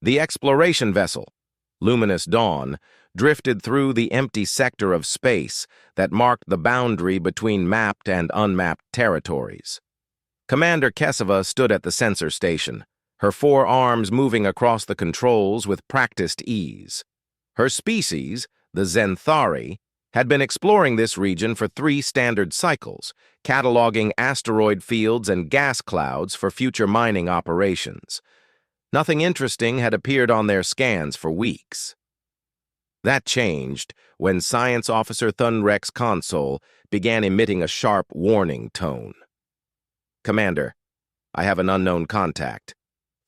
The exploration vessel, Luminous Dawn, drifted through the empty sector of space that marked the boundary between mapped and unmapped territories. Commander Kesava stood at the sensor station, her four arms moving across the controls with practiced ease. Her species, the Zenthari, had been exploring this region for 3 standard cycles, cataloging asteroid fields and gas clouds for future mining operations. Nothing interesting had appeared on their scans for weeks. That changed when Science Officer Thunrek's console began emitting a sharp warning tone. "Commander, I have an unknown contact,"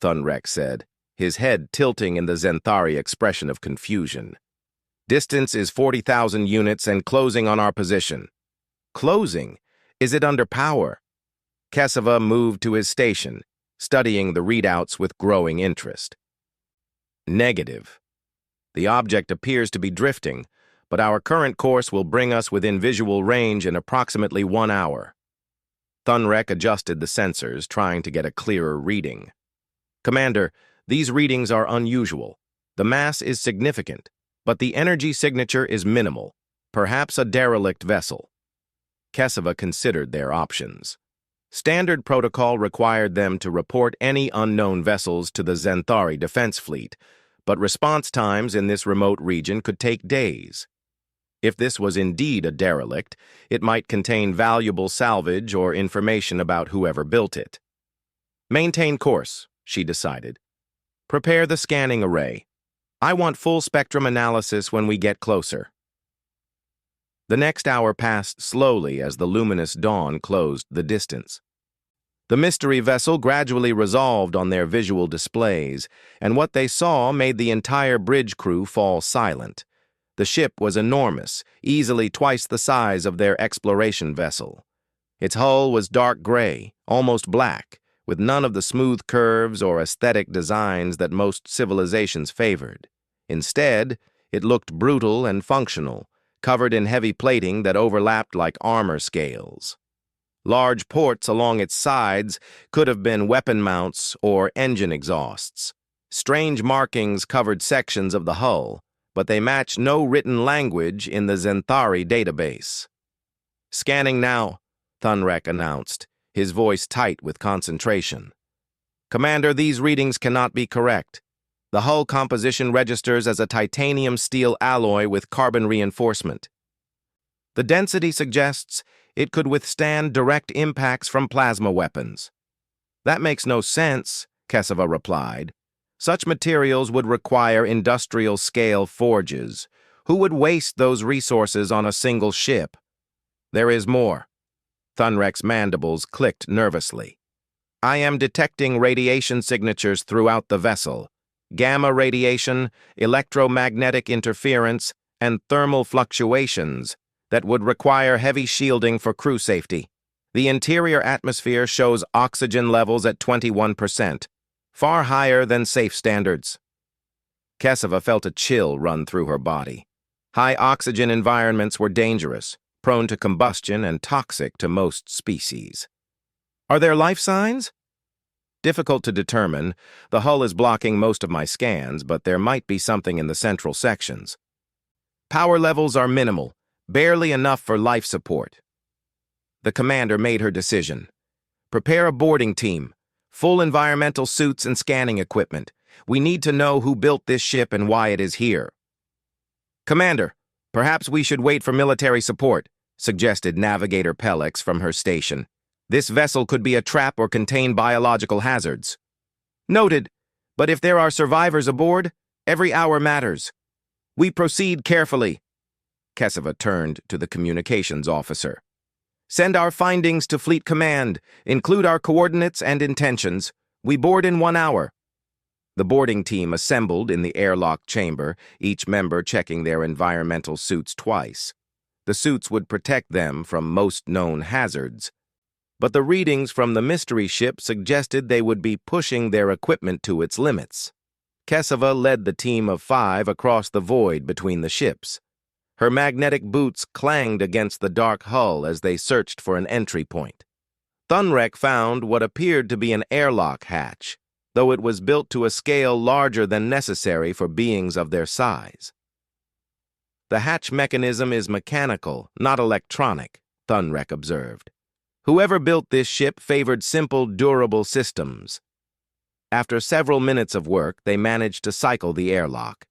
Thunrek said, his head tilting in the Zenthari expression of confusion. "Distance is 40,000 units and closing on our position." "Closing? Is it under power?" Kesava moved to his station, studying the readouts with growing interest. "Negative. The object appears to be drifting, but our current course will bring us within visual range in approximately 1 hour." Thunrek adjusted the sensors, trying to get a clearer reading. "Commander, these readings are unusual. The mass is significant, but the energy signature is minimal, perhaps a derelict vessel." Kesava considered their options. Standard protocol required them to report any unknown vessels to the Zenthari defense fleet, but response times in this remote region could take days. If this was indeed a derelict, it might contain valuable salvage or information about whoever built it. "Maintain course," she decided. "Prepare the scanning array. I want full spectrum analysis when we get closer." The next hour passed slowly as the luminous dawn closed the distance. The mystery vessel gradually resolved on their visual displays, and what they saw made the entire bridge crew fall silent. The ship was enormous, easily twice the size of their exploration vessel. Its hull was dark gray, almost black, with none of the smooth curves or aesthetic designs that most civilizations favored. Instead, it looked brutal and functional, covered in heavy plating that overlapped like armor scales. Large ports along its sides could have been weapon mounts or engine exhausts. Strange markings covered sections of the hull, but they matched no written language in the Zenthari database. "Scanning now," Thunrek announced, his voice tight with concentration. "Commander, these readings cannot be correct. The hull composition registers as a titanium steel alloy with carbon reinforcement. The density suggests it could withstand direct impacts from plasma weapons." "That makes no sense," Kesava replied. "Such materials would require industrial-scale forges. Who would waste those resources on a single ship?" "There is more." Thunrek's mandibles clicked nervously. "I am detecting radiation signatures throughout the vessel. Gamma radiation, electromagnetic interference, and thermal fluctuations that would require heavy shielding for crew safety. The interior atmosphere shows oxygen levels at 21%, far higher than safe standards." Kesava felt a chill run through her body. High oxygen environments were dangerous, prone to combustion and toxic to most species. "Are there life signs?" "Difficult to determine. The hull is blocking most of my scans, but there might be something in the central sections. Power levels are minimal, barely enough for life support." The commander made her decision. "Prepare a boarding team, full environmental suits and scanning equipment. We need to know who built this ship and why it is here." "Commander, perhaps we should wait for military support," suggested Navigator Pellex from her station. "This vessel could be a trap or contain biological hazards." "Noted, but if there are survivors aboard, every hour matters. We proceed carefully." Kesava turned to the communications officer. "Send our findings to Fleet Command. Include our coordinates and intentions. We board in 1 hour." The boarding team assembled in the airlock chamber, each member checking their environmental suits twice. The suits would protect them from most known hazards, but the readings from the mystery ship suggested they would be pushing their equipment to its limits. Kesava led the team of 5 across the void between the ships. Her magnetic boots clanged against the dark hull as they searched for an entry point. Thunrek found what appeared to be an airlock hatch. though it was built to a scale larger than necessary for beings of their size. The hatch mechanism is mechanical, not electronic, Thunrek observed. Whoever built this ship favored simple, durable systems. After several minutes of work, they managed to cycle the airlock.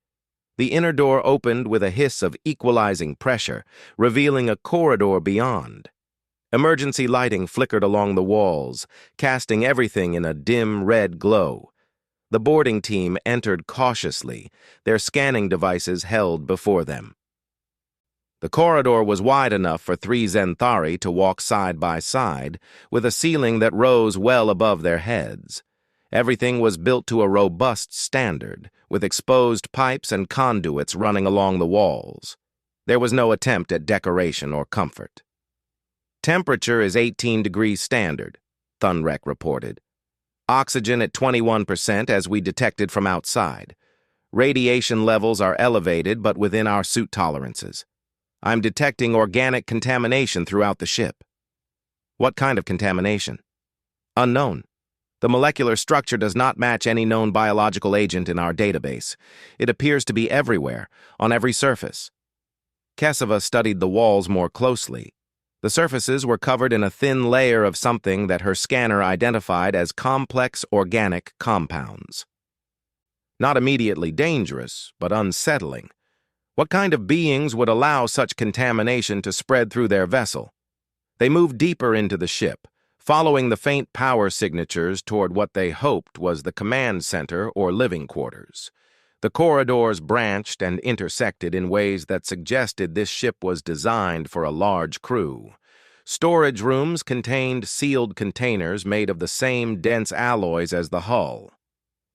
The inner door opened with a hiss of equalizing pressure, revealing a corridor beyond. Emergency lighting flickered along the walls, casting everything in a dim red glow. The boarding team entered cautiously, their scanning devices held before them. The corridor was wide enough for 3 Zenthari to walk side by side, with a ceiling that rose well above their heads. Everything was built to a robust standard, with exposed pipes and conduits running along the walls. There was no attempt at decoration or comfort. Temperature is 18 degrees standard, Thunrek reported. Oxygen at 21% as we detected from outside. Radiation levels are elevated but within our suit tolerances. I'm detecting organic contamination throughout the ship. What kind of contamination? Unknown. The molecular structure does not match any known biological agent in our database. It appears to be everywhere, on every surface. Kesava studied the walls more closely. The surfaces were covered in a thin layer of something that her scanner identified as complex organic compounds. Not immediately dangerous, but unsettling. What kind of beings would allow such contamination to spread through their vessel? They moved deeper into the ship, following the faint power signatures toward what they hoped was the command center or living quarters. The corridors branched and intersected in ways that suggested this ship was designed for a large crew. Storage rooms contained sealed containers made of the same dense alloys as the hull.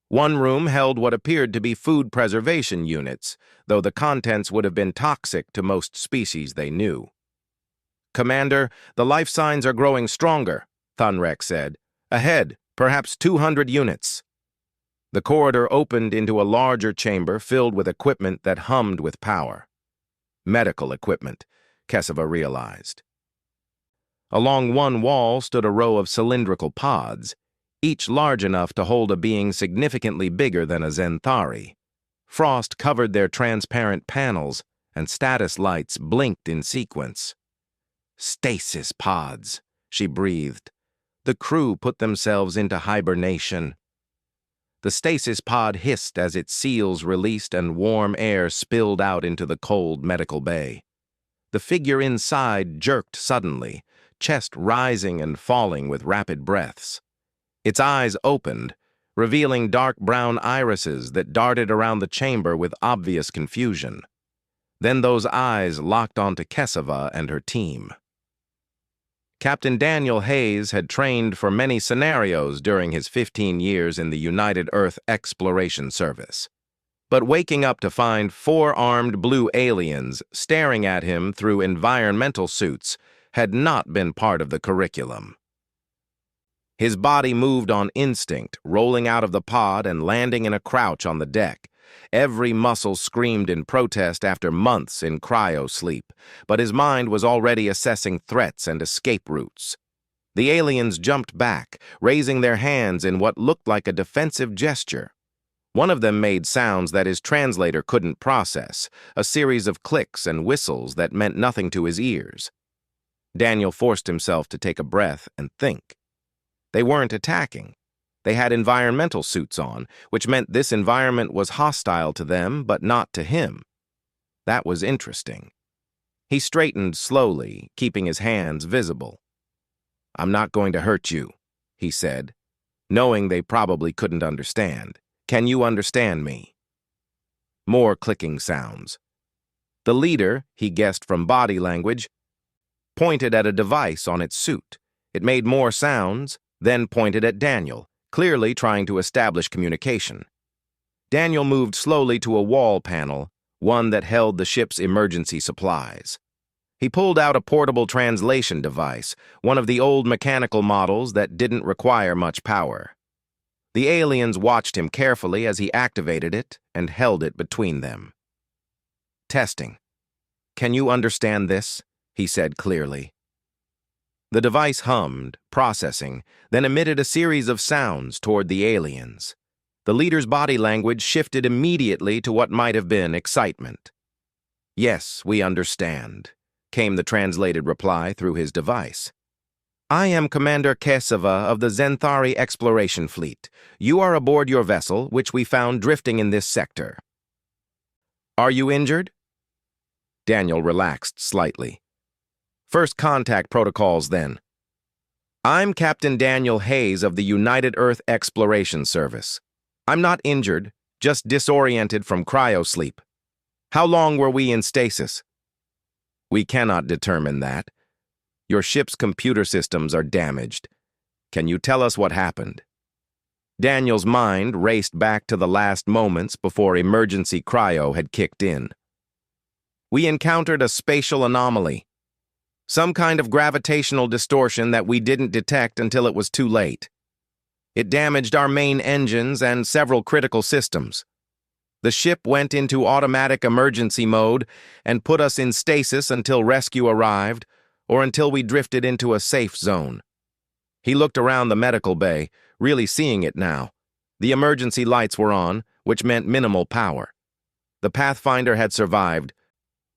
One room held what appeared to be food preservation units, though the contents would have been toxic to most species they knew. "Commander, the life signs are growing stronger," Thunrek said. "Ahead, perhaps 200 units." The corridor opened into a larger chamber filled with equipment that hummed with power. Medical equipment, Kesava realized. Along one wall stood a row of cylindrical pods, each large enough to hold a being significantly bigger than a Zenthari. Frost covered their transparent panels, and status lights blinked in sequence. "Stasis pods," she breathed. The crew put themselves into hibernation. The stasis pod hissed as its seals released and warm air spilled out into the cold medical bay. The figure inside jerked suddenly, chest rising and falling with rapid breaths. Its eyes opened, revealing dark brown irises that darted around the chamber with obvious confusion. Then those eyes locked onto Kesava and her team. Captain Daniel Hayes had trained for many scenarios during his 15 years in the United Earth Exploration Service. But waking up to find 4 armed blue aliens staring at him through environmental suits had not been part of the curriculum. His body moved on instinct, rolling out of the pod and landing in a crouch on the deck. Every muscle screamed in protest after months in cryo-sleep, but his mind was already assessing threats and escape routes. The aliens jumped back, raising their hands in what looked like a defensive gesture. One of them made sounds that his translator couldn't process, a series of clicks and whistles that meant nothing to his ears. Daniel forced himself to take a breath and think. They weren't attacking. They had environmental suits on, which meant this environment was hostile to them, but not to him. That was interesting. He straightened slowly, keeping his hands visible. "I'm not going to hurt you," he said, knowing they probably couldn't understand. "Can you understand me?" More clicking sounds. The leader, he guessed from body language, pointed at a device on its suit. It made more sounds, then pointed at Daniel, clearly trying to establish communication. Daniel moved slowly to a wall panel, one that held the ship's emergency supplies. He pulled out a portable translation device, one of the old mechanical models that didn't require much power. The aliens watched him carefully as he activated it and held it between them. "Testing. Can you understand this?" he said clearly. The device hummed, processing, then emitted a series of sounds toward the aliens. The leader's body language shifted immediately to what might have been excitement. "Yes, we understand," came the translated reply through his device. "I am Commander Kesava of the Zenthari Exploration Fleet. You are aboard your vessel, which we found drifting in this sector." "Are you injured?" Daniel relaxed slightly. "First contact protocols, then." "I'm Captain Daniel Hayes of the United Earth Exploration Service. I'm not injured, just disoriented from cryosleep. How long were we in stasis?" "We cannot determine that. Your ship's computer systems are damaged. Can you tell us what happened?" Daniel's mind raced back to the last moments before emergency cryo had kicked in. "We encountered a spatial anomaly. Some kind of gravitational distortion that we didn't detect until it was too late. It damaged our main engines and several critical systems. The ship went into automatic emergency mode and put us in stasis until rescue arrived or until we drifted into a safe zone." He looked around the medical bay, really seeing it now. The emergency lights were on, which meant minimal power. The Pathfinder had survived,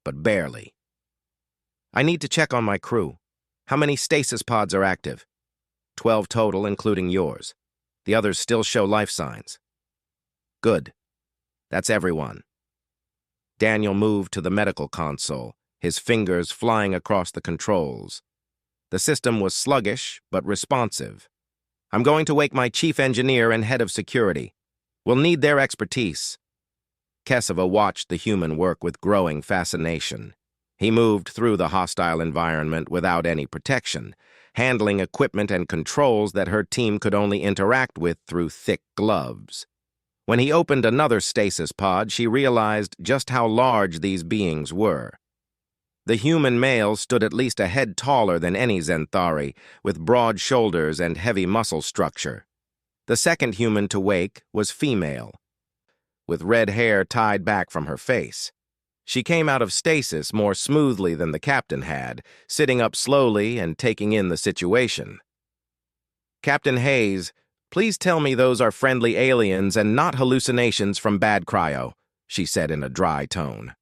but barely. "I need to check on my crew. How many stasis pods are active?" 12 total, including yours. The others still show life signs." "Good. That's everyone." Daniel moved to the medical console, his fingers flying across the controls. The system was sluggish, but responsive. "I'm going to wake my chief engineer and head of security. We'll need their expertise." Kesava watched the human work with growing fascination. He moved through the hostile environment without any protection, handling equipment and controls that her team could only interact with through thick gloves. When he opened another stasis pod, she realized just how large these beings were. The human male stood at least a head taller than any Zenthari, with broad shoulders and heavy muscle structure. The second human to wake was female, with red hair tied back from her face. She came out of stasis more smoothly than the captain had, sitting up slowly and taking in the situation. "Captain Hayes, please tell me those are friendly aliens and not hallucinations from bad cryo," she said in a dry tone.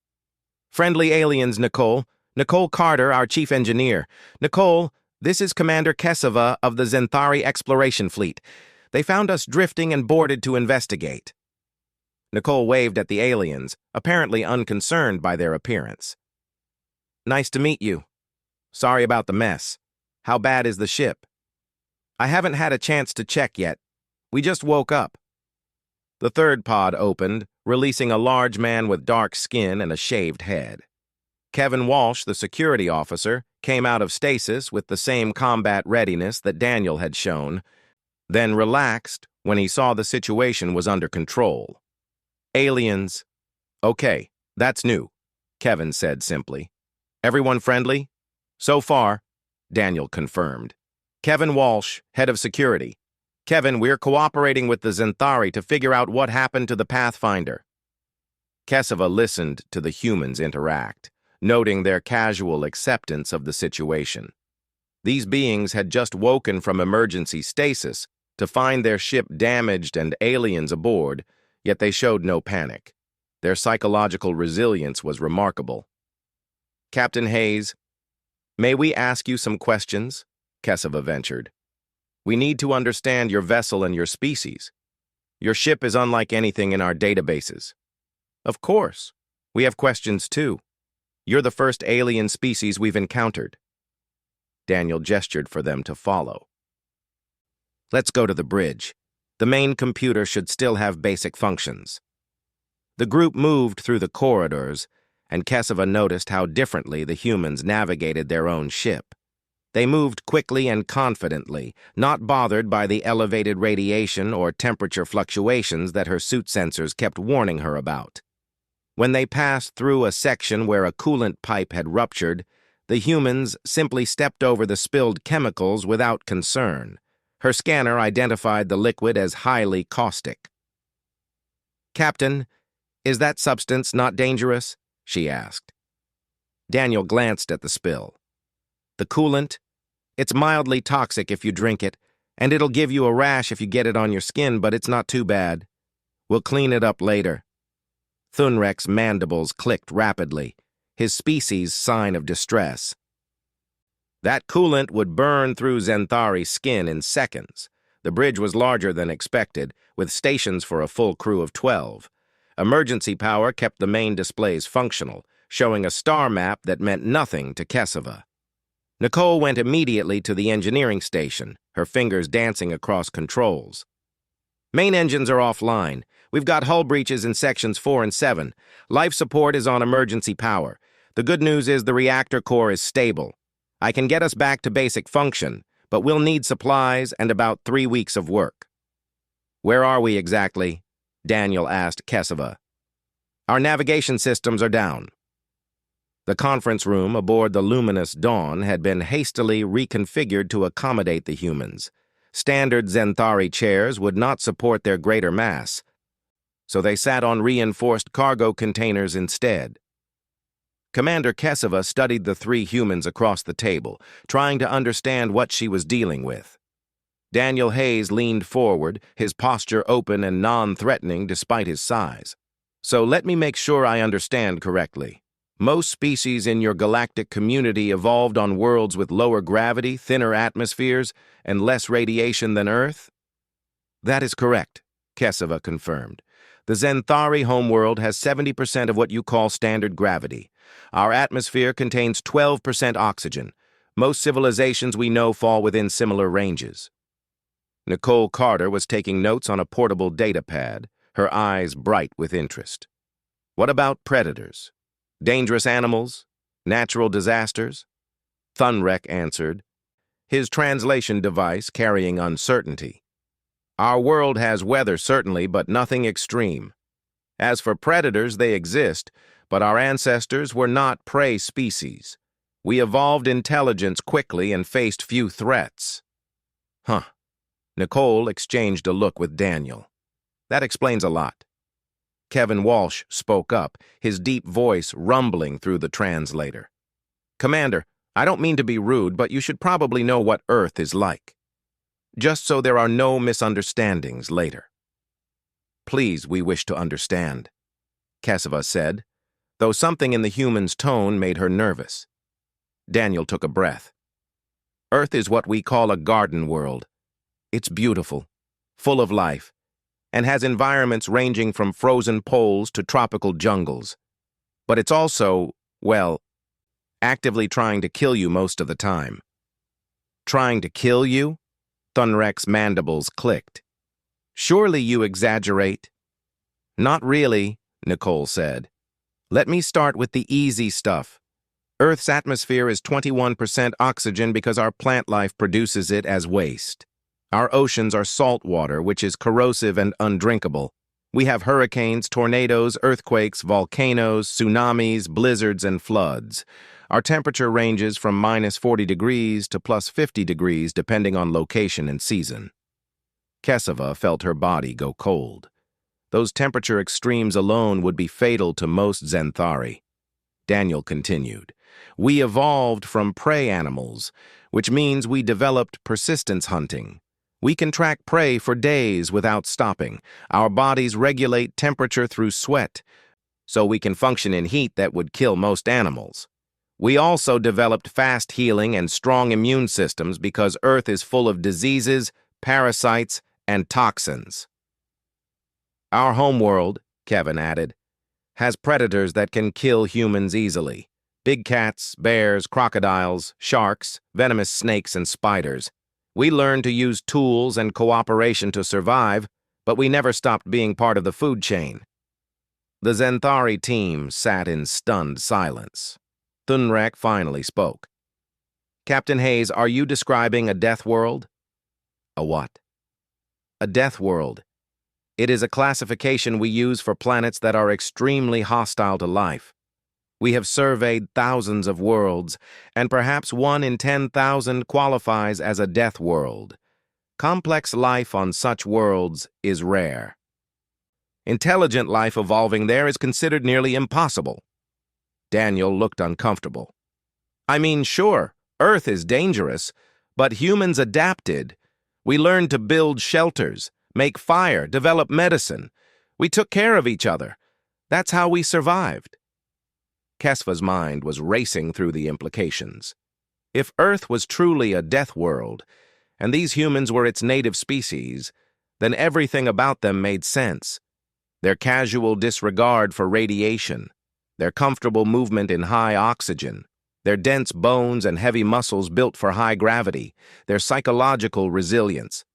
"Friendly aliens, Nicole. Nicole Carter, our chief engineer. Nicole, this is Commander Kesava of the Zenthari Exploration Fleet. They found us drifting and boarded to investigate." Nicole waved at the aliens, apparently unconcerned by their appearance. "Nice to meet you. Sorry about the mess. How bad is the ship?" "I haven't had a chance to check yet. We just woke up." The third pod opened, releasing a large man with dark skin and a shaved head. Kevin Walsh, the security officer, came out of stasis with the same combat readiness that Daniel had shown, then relaxed when he saw the situation was under control. "Aliens." "Okay, that's new," Kevin said simply. "Everyone friendly?" "So far," Daniel confirmed. "Kevin Walsh, head of security. Kevin, we're cooperating with the Zenthari to figure out what happened to the Pathfinder." Kesava listened to the humans interact, noting their casual acceptance of the situation. These beings had just woken from emergency stasis to find their ship damaged and aliens aboard, yet they showed no panic. Their psychological resilience was remarkable. "Captain Hayes, may we ask you some questions?" Kesava ventured. "We need to understand your vessel and your species. Your ship is unlike anything in our databases." "Of course. We have questions too. You're the first alien species we've encountered." Daniel gestured for them to follow. "Let's go to the bridge. The main computer should still have basic functions." The group moved through the corridors, and Kesava noticed how differently the humans navigated their own ship. They moved quickly and confidently, not bothered by the elevated radiation or temperature fluctuations that her suit sensors kept warning her about. When they passed through a section where a coolant pipe had ruptured, the humans simply stepped over the spilled chemicals without concern. Her scanner identified the liquid as highly caustic. "Captain, is that substance not dangerous?" she asked. Daniel glanced at the spill. "The coolant? It's mildly toxic if you drink it, and it'll give you a rash if you get it on your skin, but it's not too bad. We'll clean it up later. Thunrek's mandibles clicked rapidly, his species' sign of distress. That coolant would burn through Zenthari's skin in seconds. The bridge was larger than expected, with stations for a full crew of 12. Emergency power kept the main displays functional, showing a star map that meant nothing to Keseva. Nicole went immediately to the engineering station, her fingers dancing across controls. Main engines are offline. We've got hull breaches in sections 4 and 7. Life support is on emergency power. The good news is the reactor core is stable. I can get us back to basic function, but we'll need supplies and about 3 weeks of work. Where are we exactly? Daniel asked Keseva. Our navigation systems are down. The conference room aboard the luminous Dawn had been hastily reconfigured to accommodate the humans. Standard Zenthari chairs would not support their greater mass, so they sat on reinforced cargo containers instead. Commander Keseva studied the 3 humans across the table, trying to understand what she was dealing with. Daniel Hayes leaned forward, his posture open and non-threatening despite his size. So let me make sure I understand correctly. Most species in your galactic community evolved on worlds with lower gravity, thinner atmospheres, and less radiation than Earth? That is correct, Keseva confirmed. The Zenthari homeworld has 70% of what you call standard gravity. Our atmosphere contains 12% oxygen. Most civilizations we know fall within similar ranges. Nicole Carter was taking notes on a portable data pad, her eyes bright with interest. What about predators? Dangerous animals? Natural disasters? Thunrek answered, his translation device carrying uncertainty. Our world has weather, certainly, but nothing extreme. As for predators, they exist, but our ancestors were not prey species. We evolved intelligence quickly and faced few threats. Huh. Nicole exchanged a look with Daniel. That explains a lot. Kevin Walsh spoke up, his deep voice rumbling through the translator. Commander, I don't mean to be rude, but you should probably know what Earth is like. Just so there are no misunderstandings later. Please, we wish to understand, Keseva said, though something in the human's tone made her nervous. Daniel took a breath. Earth is what we call a garden world. It's beautiful, full of life, and has environments ranging from frozen poles to tropical jungles. But it's also, well, actively trying to kill you most of the time. Trying to kill you? Thunrek's mandibles clicked. Surely you exaggerate. Not really, Nicole said. Let me start with the easy stuff. Earth's atmosphere is 21% oxygen because our plant life produces it as waste. Our oceans are salt water, which is corrosive and undrinkable. We have hurricanes, tornadoes, earthquakes, volcanoes, tsunamis, blizzards, and floods. Our temperature ranges from -40 degrees to +50 degrees depending on location and season. Keseva felt her body go cold. Those temperature extremes alone would be fatal to most Zenthari. Daniel continued. We evolved from prey animals, which means we developed persistence hunting. We can track prey for days without stopping. Our bodies regulate temperature through sweat, so we can function in heat that would kill most animals. We also developed fast healing and strong immune systems because Earth is full of diseases, parasites, and toxins. Our homeworld, Kevin added, has predators that can kill humans easily. Big cats, bears, crocodiles, sharks, venomous snakes, and spiders. We learned to use tools and cooperation to survive, but we never stopped being part of the food chain. The Zenthari team sat in stunned silence. Thunrek finally spoke. Captain Hayes, are you describing a death world? A what? A death world. It is a classification we use for planets that are extremely hostile to life. We have surveyed thousands of worlds, and perhaps 1 in 10,000 qualifies as a death world. Complex life on such worlds is rare. Intelligent life evolving there is considered nearly impossible. Daniel looked uncomfortable. I mean, sure, Earth is dangerous, but humans adapted. We learned to build shelters, make fire, develop medicine. We took care of each other. That's how we survived. Kesva's mind was racing through the implications. If Earth was truly a death world, and these humans were its native species, then everything about them made sense. Their casual disregard for radiation, their comfortable movement in high oxygen, their dense bones and heavy muscles built for high gravity, their psychological resilience.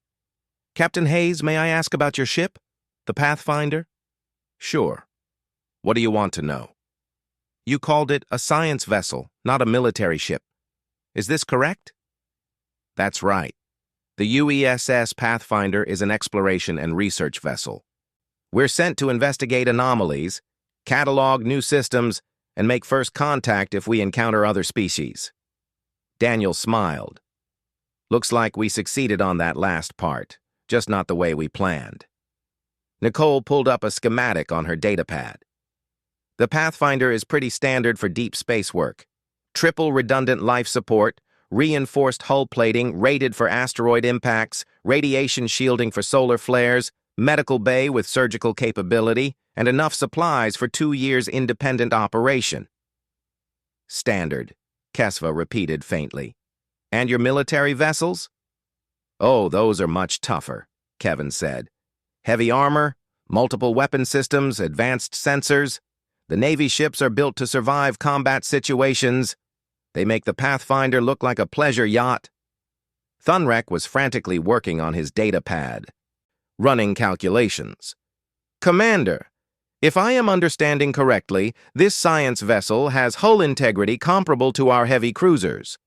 Captain Hayes, may I ask about your ship? The Pathfinder? Sure. What do you want to know? You called it a science vessel, not a military ship. Is this correct? That's right. The UESS Pathfinder is an exploration and research vessel. We're sent to investigate anomalies, catalog new systems, and make first contact if we encounter other species. Daniel smiled. Looks like we succeeded on that last part, just not the way we planned. Nicole pulled up a schematic on her datapad. The Pathfinder is pretty standard for deep space work. Triple redundant life support, reinforced hull plating rated for asteroid impacts, radiation shielding for solar flares, medical bay with surgical capability, and enough supplies for 2 years independent operation. Standard, Kesva repeated faintly. And your military vessels? Oh, those are much tougher, Kevin said. Heavy armor, multiple weapon systems, advanced sensors. The Navy ships are built to survive combat situations. They make the Pathfinder look like a pleasure yacht. Thunrek was frantically working on his datapad, running calculations. Commander, if I am understanding correctly, this science vessel has hull integrity comparable to our heavy cruisers.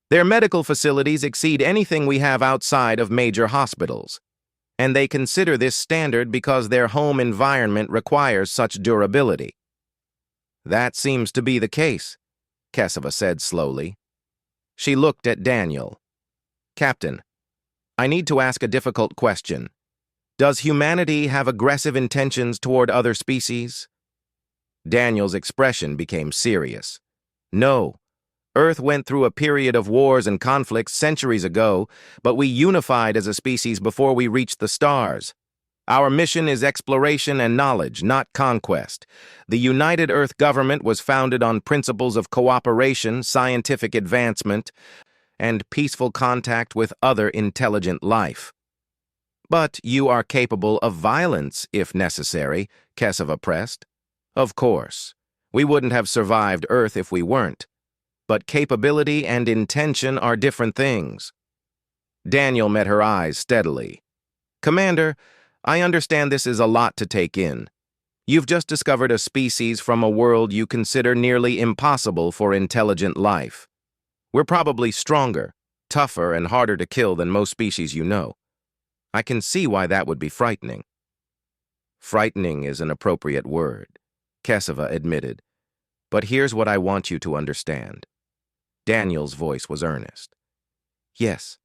Their medical facilities exceed anything we have outside of major hospitals, and they consider this standard because their home environment requires such durability. That seems to be the case, Kesva said slowly. She looked at Daniel. Captain, I need to ask a difficult question. Does humanity have aggressive intentions toward other species? Daniel's expression became serious. No. Earth went through a period of wars and conflicts centuries ago, but we unified as a species before we reached the stars. Our mission is exploration and knowledge, not conquest. The United Earth government was founded on principles of cooperation, scientific advancement, and peaceful contact with other intelligent life. But you are capable of violence, if necessary, Kesva pressed. Of course. We wouldn't have survived Earth if we weren't. But capability and intention are different things. Daniel met her eyes steadily. Commander, I understand this is a lot to take in. You've just discovered a species from a world you consider nearly impossible for intelligent life. We're probably stronger, tougher, and harder to kill than most species you know. I can see why that would be frightening. Frightening is an appropriate word, Kesva admitted. But here's what I want you to understand. Daniel's voice was earnest. Yes,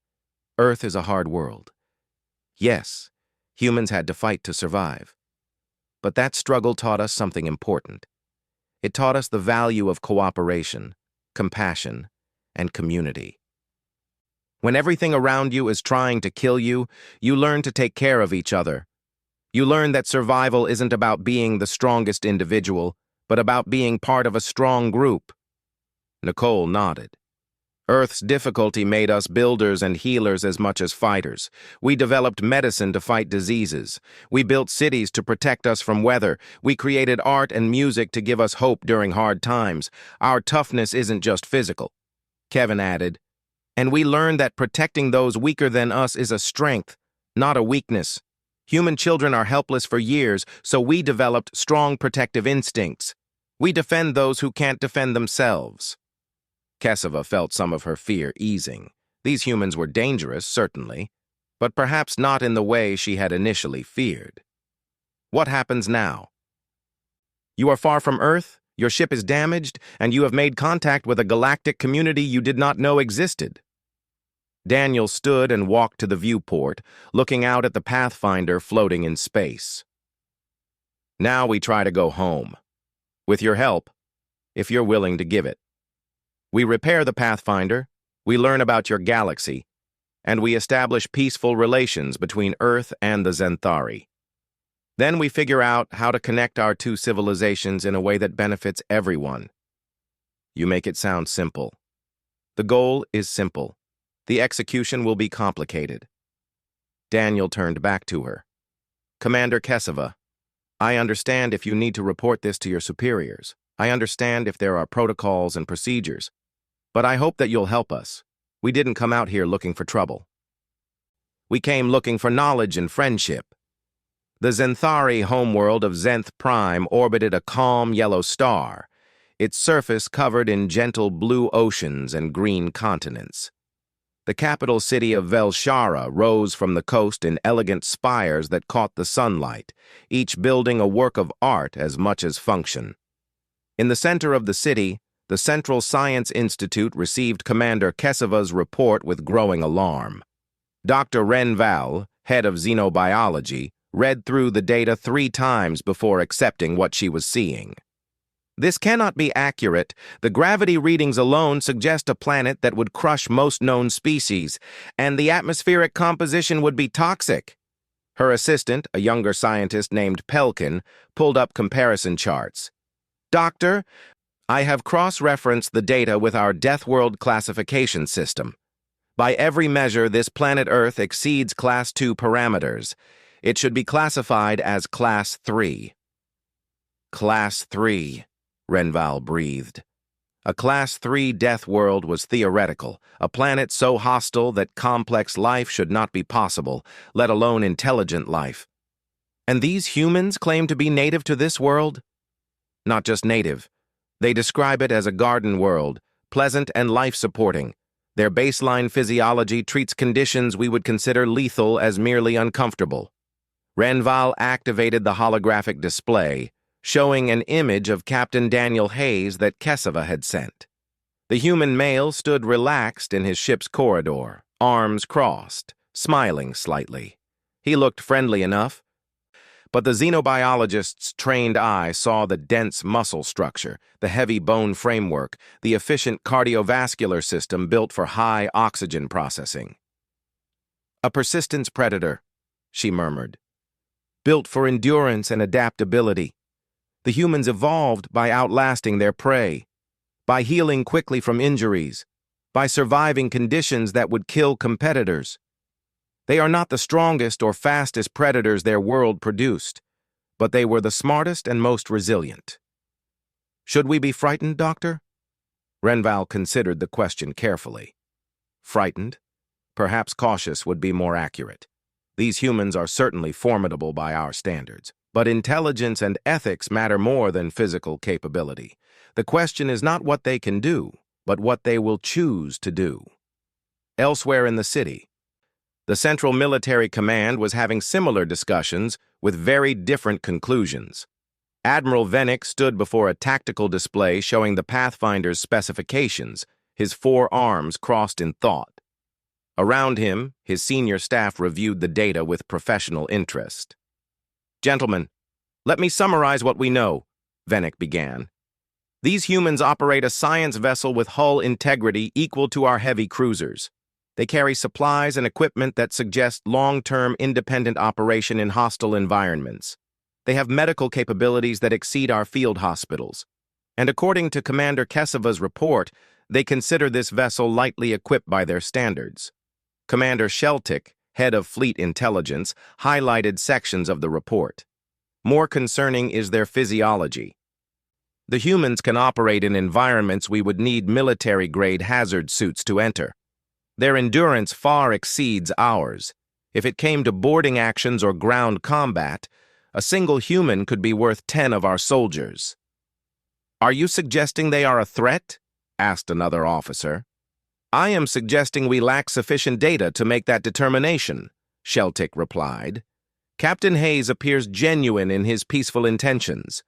Earth is a hard world. Yes, humans had to fight to survive. But that struggle taught us something important. It taught us the value of cooperation, compassion, and community. When everything around you is trying to kill you, you learn to take care of each other. You learn that survival isn't about being the strongest individual, but about being part of a strong group. Nicole nodded. Earth's difficulty made us builders and healers as much as fighters. We developed medicine to fight diseases. We built cities to protect us from weather. We created art and music to give us hope during hard times. Our toughness isn't just physical, Kevin added. And we learned that protecting those weaker than us is a strength, not a weakness. Human children are helpless for years, so we developed strong protective instincts. We defend those who can't defend themselves. Kesva felt some of her fear easing. These humans were dangerous, certainly, but perhaps not in the way she had initially feared. What happens now? You are far from Earth, your ship is damaged, and you have made contact with a galactic community you did not know existed. Daniel stood and walked to the viewport, looking out at the Pathfinder floating in space. Now we try to go home. With your help, if you're willing to give it. We repair the Pathfinder, we learn about your galaxy, and we establish peaceful relations between Earth and the Zenthari. Then we figure out how to connect our two civilizations in a way that benefits everyone. You make it sound simple. The goal is simple. The execution will be complicated. Daniel turned back to her. Commander Kesava, I understand if you need to report this to your superiors. I understand if there are protocols and procedures. But I hope that you'll help us. We didn't come out here looking for trouble. We came looking for knowledge and friendship. The Zenthari homeworld of Zenth Prime orbited a calm yellow star, its surface covered in gentle blue oceans and green continents. The capital city of Velshara rose from the coast in elegant spires that caught the sunlight, each building a work of art as much as function. In the center of the city, the Central Science Institute received Commander Kesava's report with growing alarm. Dr. Renval, head of xenobiology, read through the data 3 times before accepting what she was seeing. This cannot be accurate. The gravity readings alone suggest a planet that would crush most known species, and the atmospheric composition would be toxic. Her assistant, a younger scientist named Pelkin, pulled up comparison charts. Doctor, I have cross-referenced the data with our Deathworld classification system. By every measure, this planet Earth exceeds Class 2 parameters. It should be classified as Class 3. Class 3, Renval breathed. A Class 3 death world was theoretical, a planet so hostile that complex life should not be possible, let alone intelligent life. And these humans claim to be native to this world? Not just native. They describe it as a garden world, pleasant and life-supporting. Their baseline physiology treats conditions we would consider lethal as merely uncomfortable. Renval activated the holographic display, showing an image of Captain Daniel Hayes that Kesava had sent. The human male stood relaxed in his ship's corridor, arms crossed, smiling slightly. He looked friendly enough, but the xenobiologist's trained eye saw the dense muscle structure, the heavy bone framework, the efficient cardiovascular system built for high oxygen processing. A persistence predator, she murmured. Built for endurance and adaptability. The humans evolved by outlasting their prey, by healing quickly from injuries, by surviving conditions that would kill competitors. They are not the strongest or fastest predators their world produced, but they were the smartest and most resilient. Should we be frightened, Doctor? Renval considered the question carefully. Frightened? Perhaps cautious would be more accurate. These humans are certainly formidable by our standards, but intelligence and ethics matter more than physical capability. The question is not what they can do, but what they will choose to do. Elsewhere in the city, the Central Military Command was having similar discussions with very different conclusions. Admiral Vennick stood before a tactical display showing the Pathfinder's specifications, his 4 arms crossed in thought. Around him, his senior staff reviewed the data with professional interest. Gentlemen, let me summarize what we know, Vennick began. These humans operate a science vessel with hull integrity equal to our heavy cruisers. They carry supplies and equipment that suggest long-term independent operation in hostile environments. They have medical capabilities that exceed our field hospitals. And according to Commander Kesava's report, they consider this vessel lightly equipped by their standards. Commander Sheltick, head of Fleet Intelligence, highlighted sections of the report. More concerning is their physiology. The humans can operate in environments we would need military-grade hazard suits to enter. Their endurance far exceeds ours. If it came to boarding actions or ground combat, a single human could be worth 10 of our soldiers. Are you suggesting they are a threat? Asked another officer. I am suggesting we lack sufficient data to make that determination, Sheltick replied. Captain Hayes appears genuine in his peaceful intentions.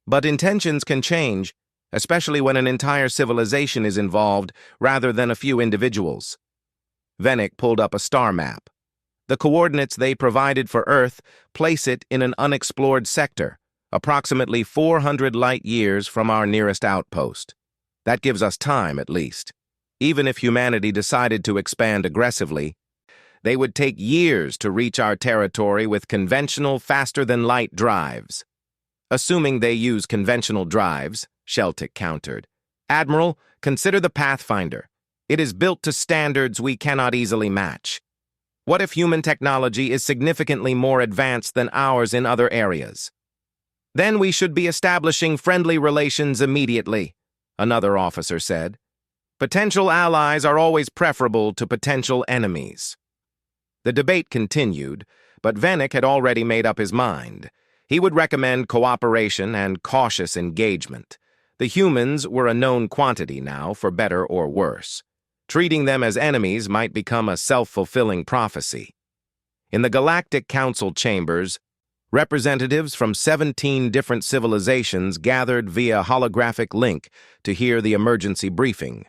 But intentions can change, especially when an entire civilization is involved rather than a few individuals. Vennick pulled up a star map. The coordinates they provided for Earth place it in an unexplored sector, approximately 400 light-years from our nearest outpost. That gives us time, at least. Even if humanity decided to expand aggressively, They would take years to reach our territory with conventional, faster-than-light drives. Assuming they use conventional drives, Sheltick countered. Admiral, consider the Pathfinder. It is built to standards we cannot easily match. What if human technology is significantly more advanced than ours in other areas? Then we should be establishing friendly relations immediately, another officer said. Potential allies are always preferable to potential enemies. The debate continued, but Vennick had already made up his mind. He would recommend cooperation and cautious engagement. The humans were a known quantity now, for better or worse. Treating them as enemies might become a self-fulfilling prophecy. In the Galactic Council chambers, representatives from 17 different civilizations gathered via holographic link to hear the emergency briefing.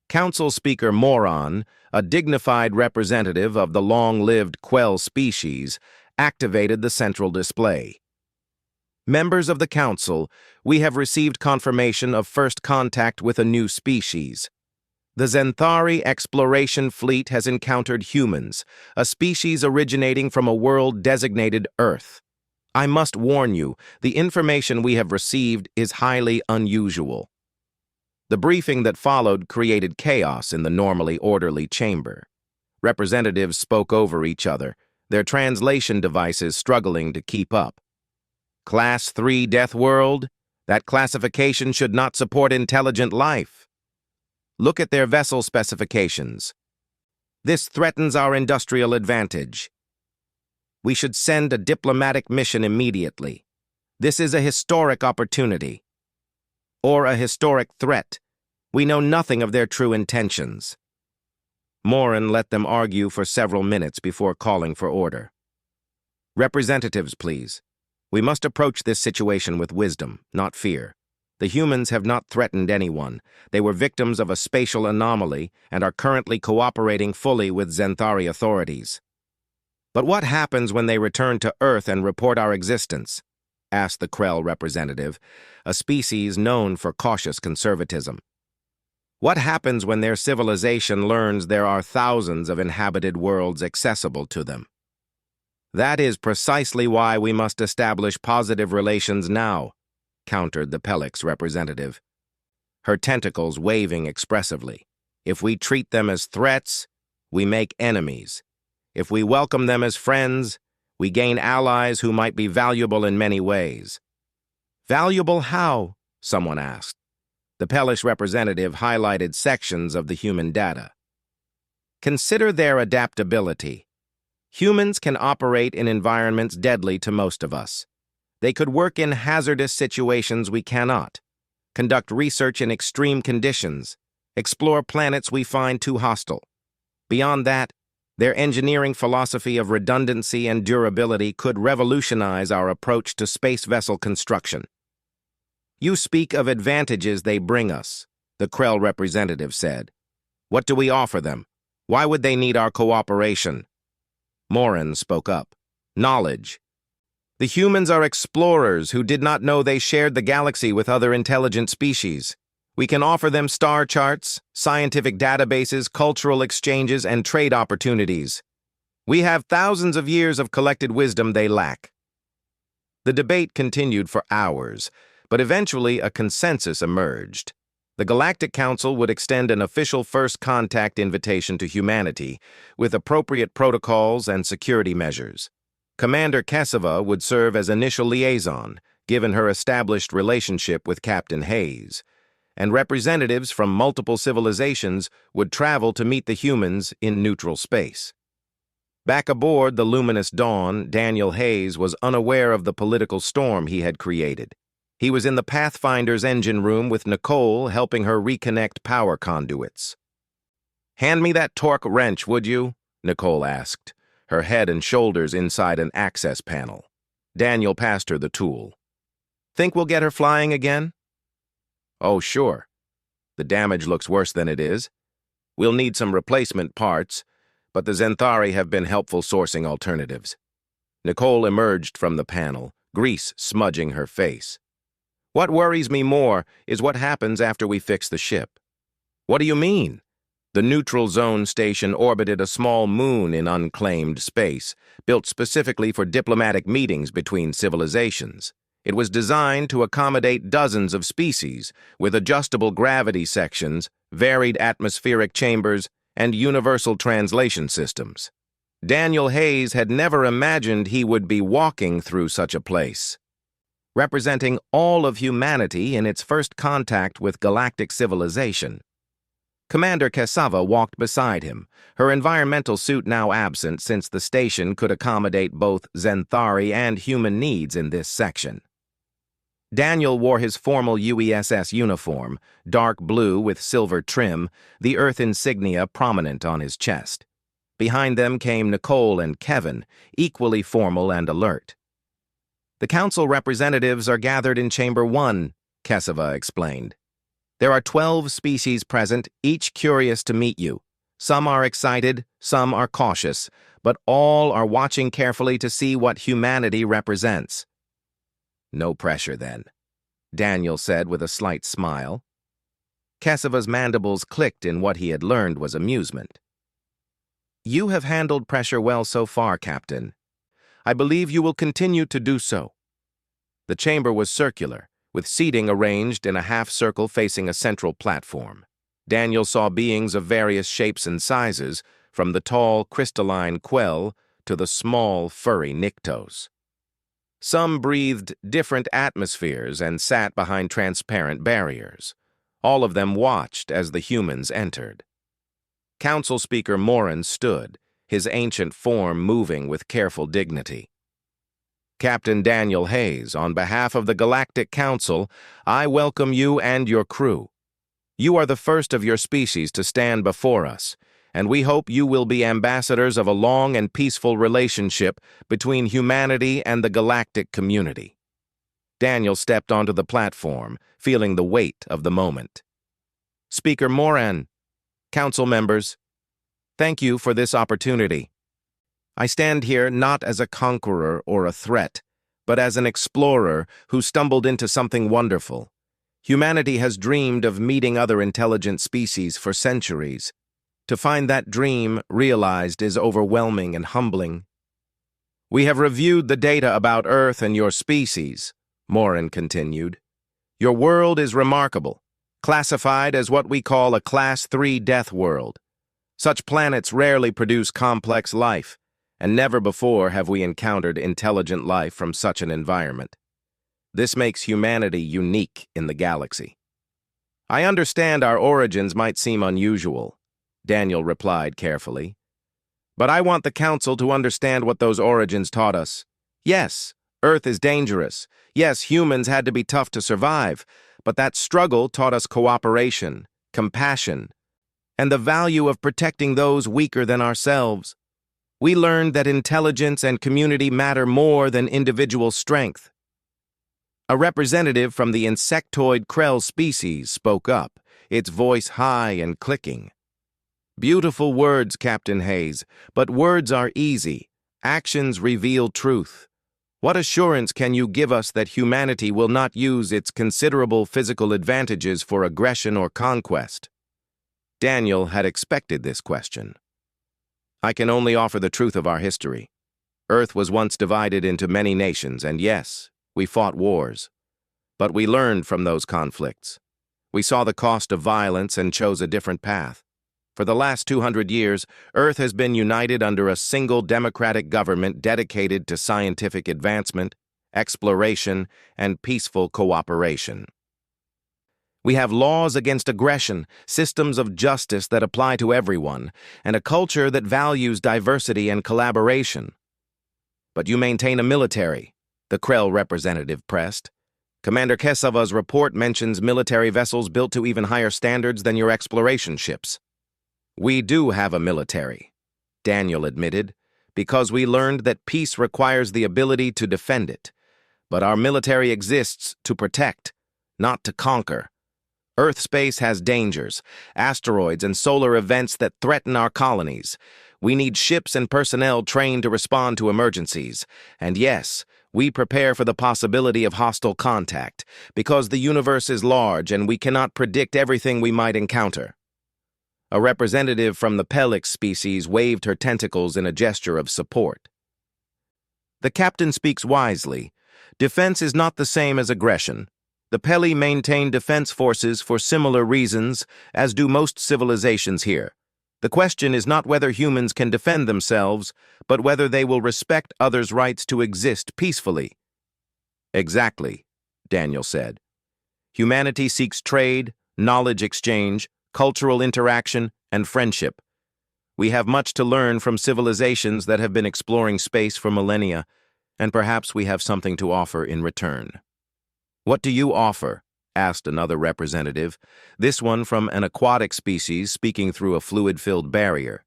Council Speaker Moron, a dignified representative of the long-lived Quell species, activated the central display. Members of the Council, we have received confirmation of first contact with a new species. The Zenthari exploration fleet has encountered humans, a species originating from a world designated Earth. I must warn you, the information we have received is highly unusual. The briefing that followed created chaos in the normally orderly chamber. Representatives spoke over each other, their translation devices struggling to keep up. Class 3 Deathworld? That classification should not support intelligent life. Look at their vessel specifications. This threatens our industrial advantage. We should send a diplomatic mission immediately. This is a historic opportunity. Or a historic threat. We know nothing of their true intentions. Morin let them argue for several minutes before calling for order. Representatives, please. We must approach this situation with wisdom, not fear. The humans have not threatened anyone. They were victims of a spatial anomaly and are currently cooperating fully with Zenthari authorities. But what happens when they return to Earth and report our existence? Asked the Krell representative, a species known for cautious conservatism. What happens when their civilization learns there are thousands of inhabited worlds accessible to them? That is precisely why we must establish positive relations now, countered the Pelix representative, her tentacles waving expressively. If we treat them as threats, we make enemies. If we welcome them as friends, we gain allies who might be valuable in many ways. Valuable how? Someone asked. The Pelix representative highlighted sections of the human data. Consider their adaptability. Humans can operate in environments deadly to most of us. They could work in hazardous situations we cannot, conduct research in extreme conditions, explore planets we find too hostile. Beyond that, their engineering philosophy of redundancy and durability could revolutionize our approach to space vessel construction. You speak of advantages they bring us, the Krell representative said. What do we offer them? Why would they need our cooperation? Morin spoke up. Knowledge. The humans are explorers who did not know they shared the galaxy with other intelligent species. We can offer them star charts, scientific databases, cultural exchanges, and trade opportunities. We have thousands of years of collected wisdom they lack. The debate continued for hours, but eventually a consensus emerged. The Galactic Council would extend an official first contact invitation to humanity, with appropriate protocols and security measures. Commander Kesava would serve as initial liaison, given her established relationship with Captain Hayes, and representatives from multiple civilizations would travel to meet the humans in neutral space. Back aboard the luminous Dawn, Daniel Hayes was unaware of the political storm he had created. He was in the Pathfinder's engine room with Nicole helping her reconnect power conduits. "Hand me that torque wrench, would you?" Nicole asked, her head and shoulders inside an access panel. Daniel passed her the tool. "Think we'll get her flying again?" "Oh, sure. The damage looks worse than it is. We'll need some replacement parts, but the Zenthari have been helpful sourcing alternatives." Nicole emerged from the panel, grease smudging her face. "What worries me more is what happens after we fix the ship." "What do you mean?" The neutral zone station orbited a small moon in unclaimed space, built specifically for diplomatic meetings between civilizations. It was designed to accommodate dozens of species, with adjustable gravity sections, varied atmospheric chambers, and universal translation systems. Daniel Hayes had never imagined he would be walking through such a place. Representing all of humanity in its first contact with galactic civilization. Commander Cassava walked beside him, her environmental suit now absent since the station could accommodate both Zenthari and human needs in this section. Daniel wore his formal UESS uniform, dark blue with silver trim, the Earth insignia prominent on his chest. Behind them came Nicole and Kevin, equally formal and alert. "The council representatives are gathered in Chamber 1, Cassava explained. "There are 12 species present, each curious to meet you. Some are excited, some are cautious, but all are watching carefully to see what humanity represents." "No pressure, then," Daniel said with a slight smile. Cassava's mandibles clicked in what he had learned was amusement. "You have handled pressure well so far, Captain. I believe you will continue to do so." The chamber was circular, with seating arranged in a half-circle facing a central platform. Daniel saw beings of various shapes and sizes, from the tall, crystalline Quell to the small, furry Nyctos. Some breathed different atmospheres and sat behind transparent barriers. All of them watched as the humans entered. Council Speaker Morin stood, his ancient form moving with careful dignity. "Captain Daniel Hayes, on behalf of the Galactic Council, I welcome you and your crew. You are the first of your species to stand before us, and we hope you will be ambassadors of a long and peaceful relationship between humanity and the galactic community." Daniel stepped onto the platform, feeling the weight of the moment. "Speaker Morin, Council members, thank you for this opportunity. I stand here not as a conqueror or a threat, but as an explorer who stumbled into something wonderful. Humanity has dreamed of meeting other intelligent species for centuries. To find that dream realized is overwhelming and humbling. We have reviewed the data about Earth and your species," Morin continued. "Your world is remarkable, classified as what we call a Class 3 death world. Such planets rarely produce complex life, and never before have we encountered intelligent life from such an environment. This makes humanity unique in the galaxy. I understand our origins might seem unusual," Daniel replied carefully. "But I want the Council to understand what those origins taught us. Yes, Earth is dangerous. Yes, humans had to be tough to survive, but that struggle taught us cooperation, compassion, and the value of protecting those weaker than ourselves. We learned that intelligence and community matter more than individual strength." A representative from the insectoid Krell species spoke up, its voice high and clicking. "Beautiful words, Captain Hayes, but words are easy. Actions reveal truth. What assurance can you give us that humanity will not use its considerable physical advantages for aggression or conquest?" Daniel had expected this question. "I can only offer the truth of our history. Earth was once divided into many nations, and yes, we fought wars. But we learned from those conflicts. We saw the cost of violence and chose a different path. For the last 200 years, Earth has been united under a single democratic government dedicated to scientific advancement, exploration, and peaceful cooperation. We have laws against aggression, systems of justice that apply to everyone, and a culture that values diversity and collaboration. But you maintain a military," the Krell representative pressed. "Commander Kesava's report mentions military vessels built to even higher standards than your exploration ships." "We do have a military," Daniel admitted, "because we learned that peace requires the ability to defend it. But our military exists to protect, not to conquer. Earth space has dangers, asteroids and solar events that threaten our colonies. We need ships and personnel trained to respond to emergencies. And yes, we prepare for the possibility of hostile contact, because the universe is large and we cannot predict everything we might encounter." A representative from the Pelix species waved her tentacles in a gesture of support. The captain speaks wisely. Defense is not the same as aggression. The Peli maintain defense forces for similar reasons, as do most civilizations here. The question is not whether humans can defend themselves, but whether they will respect others' rights to exist peacefully. Exactly, Daniel said. Humanity seeks trade, knowledge exchange, cultural interaction, and friendship. We have much to learn from civilizations that have been exploring space for millennia, and perhaps we have something to offer in return. What do you offer? Asked another representative, this one from an aquatic species speaking through a fluid-filled barrier.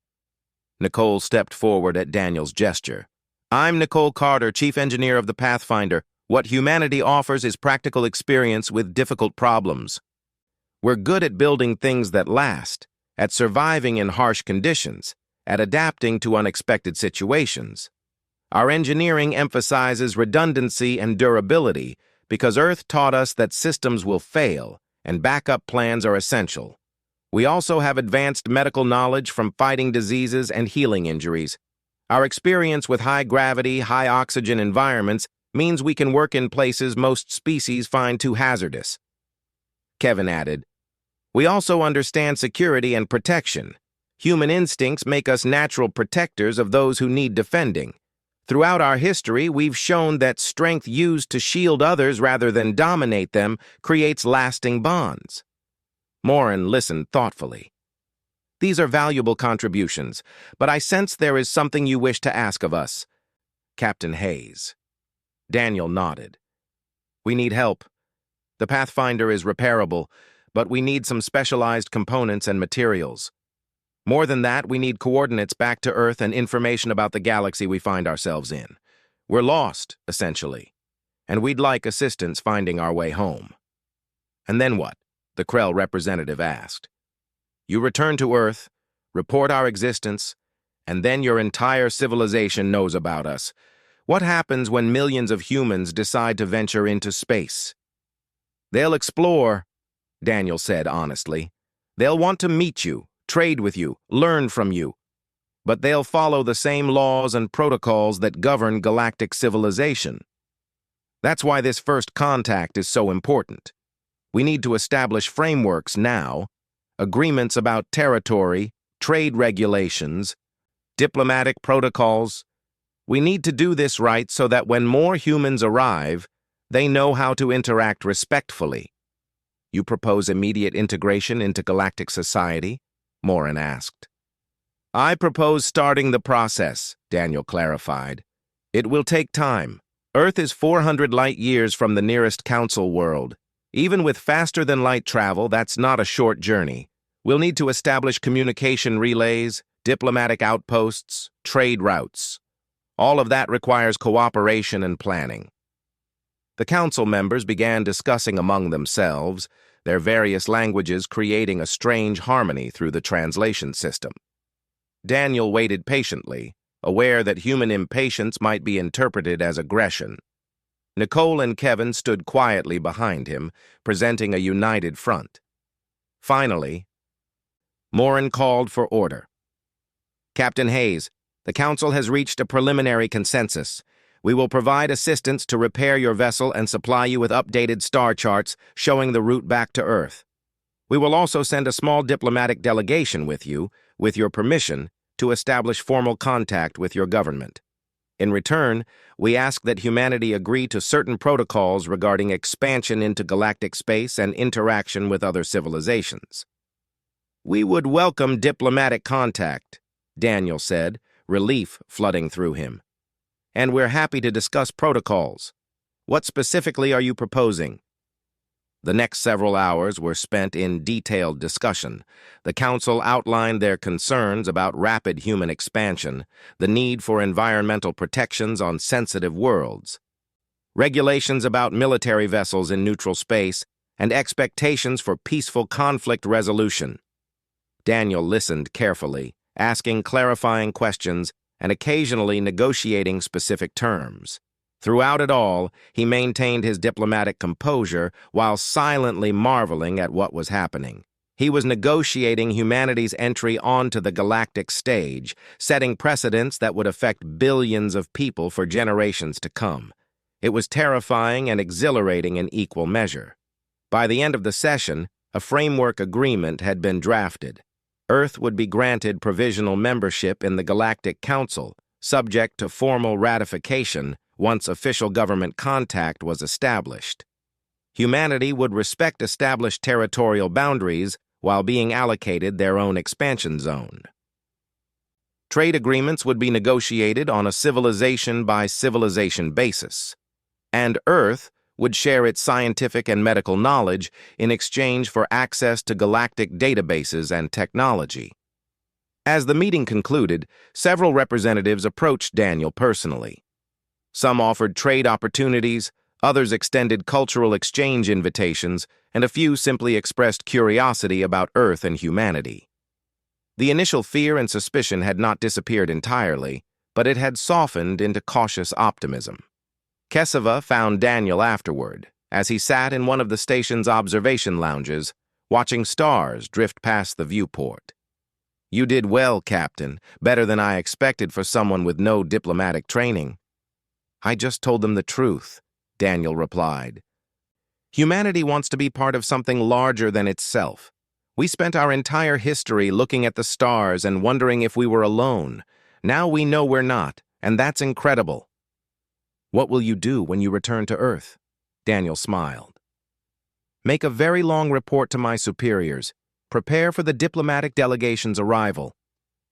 Nicole stepped forward at Daniel's gesture. I'm Nicole Carter, Chief Engineer of the Pathfinder. What humanity offers is practical experience with difficult problems. We're good at building things that last, at surviving in harsh conditions, at adapting to unexpected situations. Our engineering emphasizes redundancy and durability because Earth taught us that systems will fail and backup plans are essential. We also have advanced medical knowledge from fighting diseases and healing injuries. Our experience with high-gravity, high-oxygen environments means we can work in places most species find too hazardous. Kevin added, we also understand security and protection. Human instincts make us natural protectors of those who need defending. Throughout our history, we've shown that strength used to shield others rather than dominate them creates lasting bonds. Morin listened thoughtfully. These are valuable contributions, but I sense there is something you wish to ask of us. Captain Hayes. Daniel nodded. We need help. The Pathfinder is repairable, but we need some specialized components and materials. More than that, we need coordinates back to Earth and information about the galaxy we find ourselves in. We're lost, essentially, and we'd like assistance finding our way home. And then what? The Krell representative asked. You return to Earth, report our existence, and then your entire civilization knows about us. What happens when millions of humans decide to venture into space? They'll explore, Daniel said honestly. They'll want to meet you, trade with you, learn from you. But they'll follow the same laws and protocols that govern galactic civilization. That's why this first contact is so important. We need to establish frameworks now, agreements about territory, trade regulations, diplomatic protocols. We need to do this right so that when more humans arrive, they know how to interact respectfully. You propose immediate integration into galactic society? Morin asked. I propose starting the process, Daniel clarified. It will take time. Earth is 400 light-years from the nearest Council world. Even with faster-than-light travel, that's not a short journey. We'll need to establish communication relays, diplomatic outposts, trade routes. All of that requires cooperation and planning. The Council members began discussing among themselves, their various languages creating a strange harmony through the translation system. Daniel waited patiently, aware that human impatience might be interpreted as aggression. Nicole and Kevin stood quietly behind him, presenting a united front. Finally, Morin called for order. Captain Hayes, the Council has reached a preliminary consensus. We will provide assistance to repair your vessel and supply you with updated star charts showing the route back to Earth. We will also send a small diplomatic delegation with you, with your permission, to establish formal contact with your government. In return, we ask that humanity agree to certain protocols regarding expansion into galactic space and interaction with other civilizations. We would welcome diplomatic contact, Daniel said, relief flooding through him. And we're happy to discuss protocols. What specifically are you proposing? The next several hours were spent in detailed discussion. The Council outlined their concerns about rapid human expansion, the need for environmental protections on sensitive worlds, regulations about military vessels in neutral space, and expectations for peaceful conflict resolution. Daniel listened carefully, asking clarifying questions and occasionally negotiating specific terms. Throughout it all, he maintained his diplomatic composure while silently marveling at what was happening. He was negotiating humanity's entry onto the galactic stage, setting precedents that would affect billions of people for generations to come. It was terrifying and exhilarating in equal measure. By the end of the session, a framework agreement had been drafted. Earth would be granted provisional membership in the Galactic Council, subject to formal ratification once official government contact was established. Humanity would respect established territorial boundaries while being allocated their own expansion zone. Trade agreements would be negotiated on a civilization-by-civilization basis, and Earth would share its scientific and medical knowledge in exchange for access to galactic databases and technology. As the meeting concluded, several representatives approached Daniel personally. Some offered trade opportunities, others extended cultural exchange invitations, and a few simply expressed curiosity about Earth and humanity. The initial fear and suspicion had not disappeared entirely, but it had softened into cautious optimism. Kesava found Daniel afterward, as he sat in one of the station's observation lounges, watching stars drift past the viewport. "You did well, Captain, better than I expected for someone with no diplomatic training." "I just told them the truth," Daniel replied. "Humanity wants to be part of something larger than itself. We spent our entire history looking at the stars and wondering if we were alone. Now we know we're not, and that's incredible." "What will you do when you return to Earth?" Daniel smiled. "Make a very long report to my superiors. Prepare for the diplomatic delegation's arrival.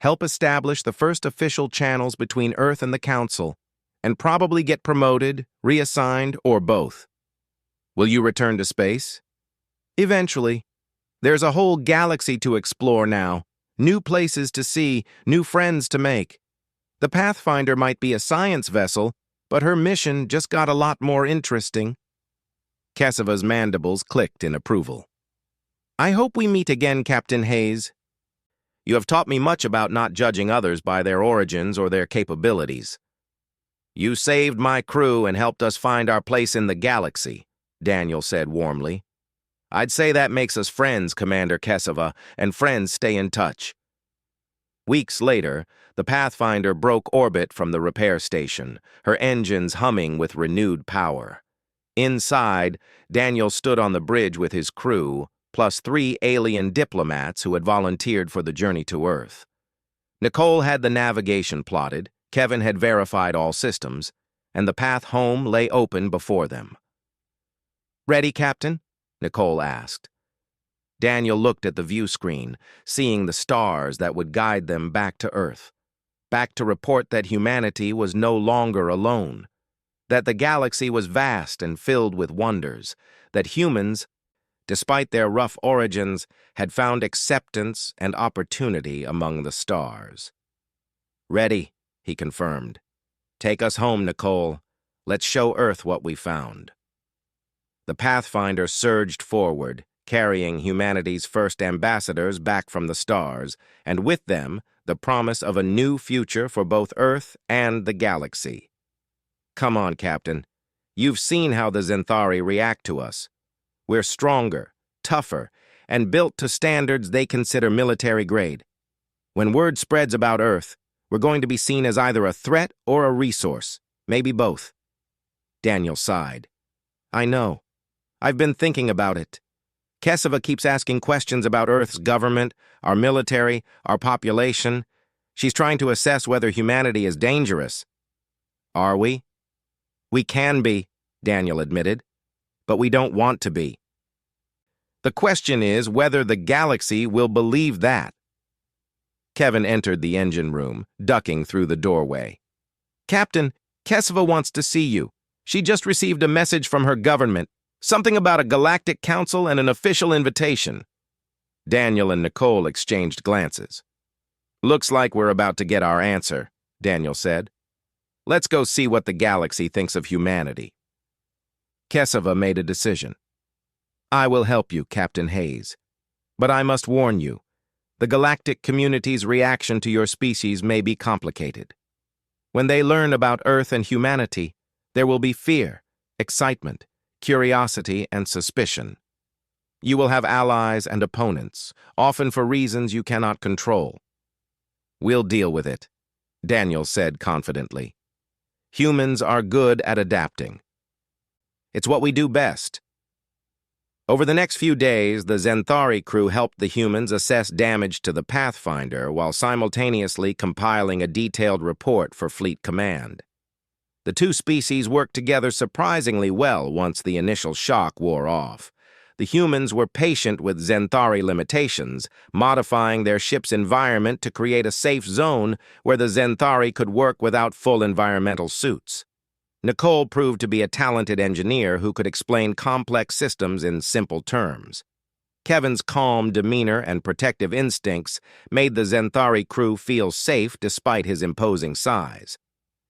Help establish the first official channels between Earth and the Council, and probably get promoted, reassigned, or both." "Will you return to space?" "Eventually. There's a whole galaxy to explore now, new places to see, new friends to make. The Pathfinder might be a science vessel, but her mission just got a lot more interesting." Kesava's mandibles clicked in approval. "I hope we meet again, Captain Hayes. You have taught me much about not judging others by their origins or their capabilities." "You saved my crew and helped us find our place in the galaxy," Daniel said warmly. "I'd say that makes us friends, Commander Kesava, and friends stay in touch." Weeks later, the Pathfinder broke orbit from the repair station, her engines humming with renewed power. Inside, Daniel stood on the bridge with his crew, plus 3 alien diplomats who had volunteered for the journey to Earth. Nicole had the navigation plotted, Kevin had verified all systems, and the path home lay open before them. "Ready, Captain?" Nicole asked. Daniel looked at the view screen, seeing the stars that would guide them back to Earth, back to report that humanity was no longer alone, that the galaxy was vast and filled with wonders, that humans, despite their rough origins, had found acceptance and opportunity among the stars. "Ready," he confirmed. "Take us home, Nicole. Let's show Earth what we found." The Pathfinder surged forward, carrying humanity's first ambassadors back from the stars, and with them, the promise of a new future for both Earth and the galaxy. "Come on, Captain. You've seen how the Zenthari react to us. We're stronger, tougher, and built to standards they consider military grade. When word spreads about Earth, we're going to be seen as either a threat or a resource, maybe both." Daniel sighed. "I know. I've been thinking about it. Kesava keeps asking questions about Earth's government, our military, our population. She's trying to assess whether humanity is dangerous." "Are we?" "We can be," Daniel admitted, "but we don't want to be. The question is whether the galaxy will believe that." Kevin entered the engine room, ducking through the doorway. "Captain, Kesava wants to see you. She just received a message from her government. Something about a galactic council and an official invitation." Daniel and Nicole exchanged glances. "Looks like we're about to get our answer," Daniel said. "Let's go see what the galaxy thinks of humanity." Kesava made a decision. "I will help you, Captain Hayes. But I must warn you, the galactic community's reaction to your species may be complicated. When they learn about Earth and humanity, there will be fear, excitement, curiosity, and suspicion. You will have allies and opponents, often for reasons you cannot control. We'll deal with it, Daniel said confidently. Humans are good at adapting. It's what we do best. Over the next few days, the Zenthari crew helped the humans assess damage to the Pathfinder while simultaneously compiling a detailed report for Fleet Command. The two species worked together surprisingly well once the initial shock wore off. The humans were patient with Zenthari limitations, modifying their ship's environment to create a safe zone where the Zenthari could work without full environmental suits. Nicole proved to be a talented engineer who could explain complex systems in simple terms. Kevin's calm demeanor and protective instincts made the Zenthari crew feel safe despite his imposing size.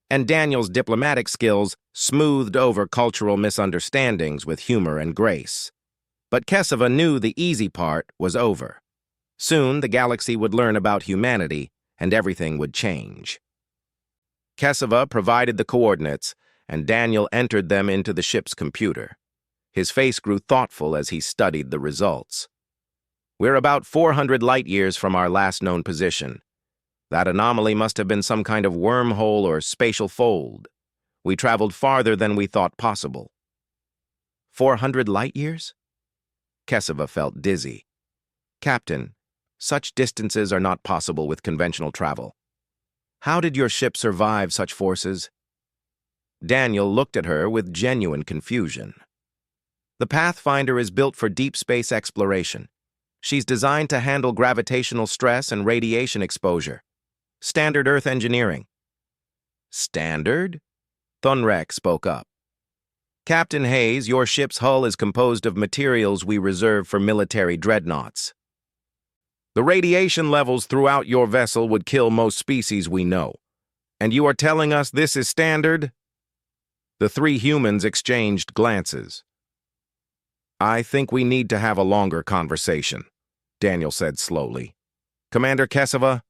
And Daniel's diplomatic skills smoothed over cultural misunderstandings with humor and grace. But Kesava knew the easy part was over. Soon, the galaxy would learn about humanity, and everything would change. Kesava provided the coordinates, and Daniel entered them into the ship's computer. His face grew thoughtful as he studied the results. We're about 400 light-years from our last known position. That anomaly must have been some kind of wormhole or spatial fold. We traveled farther than we thought possible. 400 light-years? Kesava felt dizzy. Captain, such distances are not possible with conventional travel. How did your ship survive such forces? Daniel looked at her with genuine confusion. The Pathfinder is built for deep space exploration. She's designed to handle gravitational stress and radiation exposure. Standard Earth engineering. Standard? Thunrek spoke up. Captain Hayes, your ship's hull is composed of materials we reserve for military dreadnoughts. The radiation levels throughout your vessel would kill most species we know. And you are telling us this is standard? The three humans exchanged glances. I think we need to have a longer conversation, Daniel said slowly. Commander Kesava,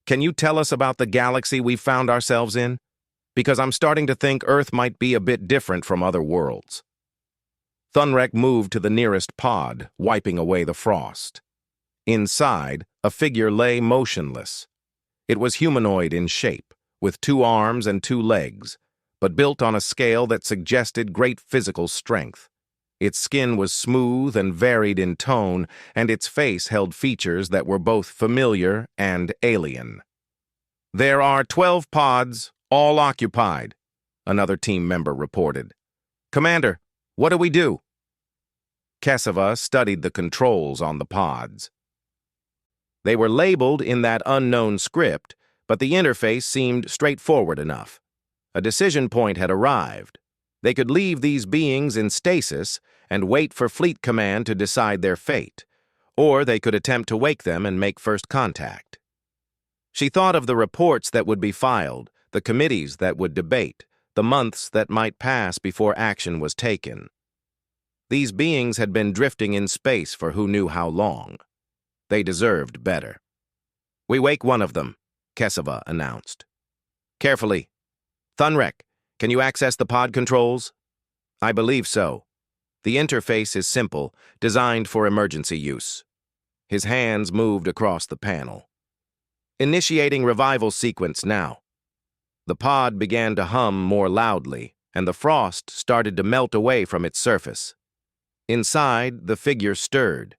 can you tell us about the galaxy we found ourselves in? Because I'm starting to think Earth might be a bit different from other worlds. Thunrek moved to the nearest pod, wiping away the frost. Inside, a figure lay motionless. It was humanoid in shape, with 2 arms and 2 legs, but built on a scale that suggested great physical strength. Its skin was smooth and varied in tone, and its face held features that were both familiar and alien. There are 12 pods, all occupied, another team member reported. Commander, what do we do? Kesava studied the controls on the pods. They were labeled in that unknown script, but the interface seemed straightforward enough. A decision point had arrived. They could leave these beings in stasis and wait for Fleet Command to decide their fate, or they could attempt to wake them and make first contact. She thought of the reports that would be filed, the committees that would debate, the months that might pass before action was taken. These beings had been drifting in space for who knew how long. They deserved better. We wake one of them, Kesava announced. Carefully. Thunrek, can you access the pod controls? I believe so. The interface is simple, designed for emergency use. His hands moved across the panel. Initiating revival sequence now. The pod began to hum more loudly, and the frost started to melt away from its surface. Inside, the figure stirred.